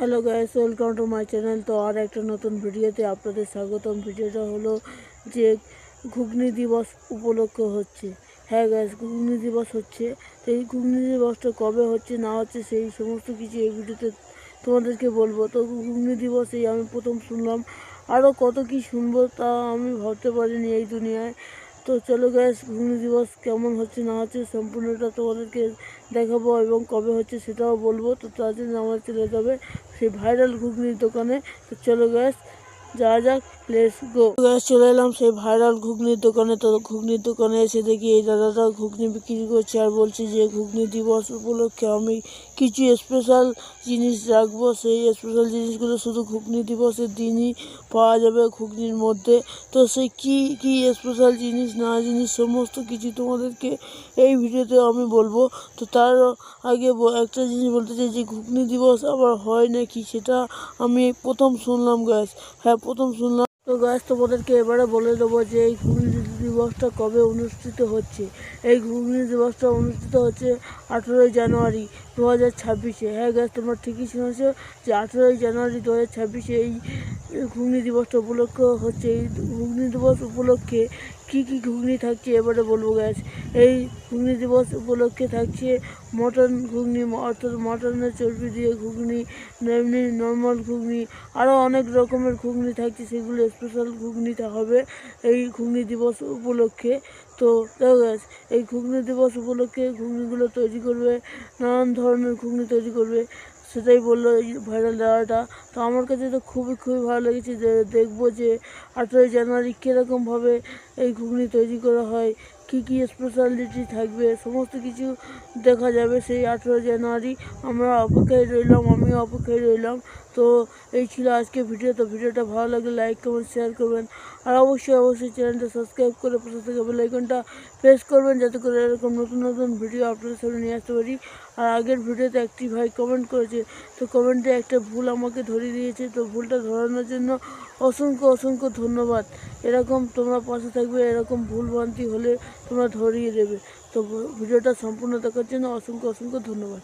Hello guys, welcome to my channel. তো আর একটা নতুন ভিডিওতে আপনাদের স্বাগতম। ভিডিওটা হলো যে ঘুগনি দিবস উপলক্ষে হচ্ছে। হ্যাঁ গাইস, ঘুগনি দিবস হচ্ছে। তো এই ঘুগনি দিবসটা কবে হচ্ছে না হচ্ছে সেই সমস্ত কিছু এই ভিডিওতে তোমাদেরকে বলবো। তো ঘুগনি দিবস এই আমি প্রথম শুনলাম, আরও কত কি শুনবো তা আমি ভাবতে পারিনি এই দুনিয়ায়। তো চলো গ্যাস, ঘুগনি দিবস কেমন হচ্ছে না হচ্ছে সম্পূর্ণটা তোমাদেরকে দেখাবো এবং কবে হচ্ছে সেটাও বলবো। তো তার জন্য আমার চলে যাবে সেই ভাইরাল ঘুগনির দোকানে। তো চলো গ্যাস, যা যাক, লেটস গো। গ্যাস, চলে এলাম সেই ভাইরাল ঘুগনির দোকানে। তো ঘুগনির দোকানে এসে দেখি এই দাদাটা ঘুগনি বিক্রি করছে আর বলছে যে ঘুগনি দিবস উপলক্ষে আমি কিছু স্পেশাল জিনিস রাখবো। সেই স্পেশাল জিনিসগুলো শুধু ঘুগনি দিবসের দিনই পাওয়া যাবে ঘুগনির মধ্যে। তো সেই কী স্পেশাল জিনিস না জিনিস সমস্ত কিছু তোমাদেরকে এই ভিডিওতে আমি বলবো। তো তার আগে একটা জিনিস বলতে চাই যে ঘুগনি দিবস আবার হয় নাকি সেটা আমি প্রথম শুনলাম গ্যাস। হ্যাঁ, প্রথম শুনলাম। তো গ্যাস, তোমাদেরকে এবারে বলে দেবো যে এই ঘুগনি দিবসটা কবে অনুষ্ঠিত হচ্ছে। এই ঘুগনি দিবসটা অনুষ্ঠিত হচ্ছে 18ই জানুয়ারি 2026-এ। হ্যাঁ গ্যাস, তোমরা ঠিকই শুনেছো যে 18ই জানুয়ারি 2026-এ এই ঘুগনি দিবসটা উপলক্ষে হচ্ছে। এই ঘুগনি দিবস উপলক্ষে কী ঘুগনি থাকছে এবারে বলবো গ্যাস। এই ঘুগনি দিবস উপলক্ষে থাকছে মটন ঘুগনি, অর্থাৎ মটনের চর্বি দিয়ে ঘুগনি, এমনি নর্মাল ঘুগনি, আরও অনেক রকমের ঘুগনি থাকছে। সেগুলো স্পেশাল ঘুগনিটা হবে এই ঘুগনি দিবস উপলক্ষে। তো দেখো গ্যাস, এই ঘুগনি দিবস উপলক্ষে ঘুগনিগুলো তৈরি করবে, নানান ধরনের ঘুগনি তৈরি করবে, সেটাই বললো এই ভাইরাল দাদাটা। তো আমার কাছে তো খুবই ভালো লেগেছে যে দেখবো যে 18ই জানুয়ারি কীরকমভাবে এই ঘুগনি তৈরি করা হয়, কী স্পেশালিটি থাকবে, সমস্ত কিছু দেখা যাবে সেই 18ই জানুয়ারি। আমরা অপেক্ষায় রইলাম, আমিও অপেক্ষায় রইলাম। তো এই ছিল আজকে ভিডিও। তো ভিডিওটা ভালো লাগলে লাইক কমেন্ট শেয়ার করবেন আর অবশ্যই চ্যানেলটা সাবস্ক্রাইব করে পাশে থেকে বেল আইকনটা প্রেস করবেন যাতে করে এরকম নতুন ভিডিও আপনাদের সামনে নিয়ে আসতে পারি। আর আগের ভিডিওতে একটি ভাই কমেন্ট করেছে, তো কমেন্টে একটা ভুল আমাকে ধরিয়ে দিয়েছে। তো ভুলটা ধরানোর জন্য অসংখ্য ধন্যবাদ। এরকম তোমরা পাশে থাকবে, এরকম ভুলভ্রান্তি হলে তোমরা ধরিয়ে দেবে। তো ভিডিওটা সম্পূর্ণ দেখার জন্য অসংখ্য ধন্যবাদ।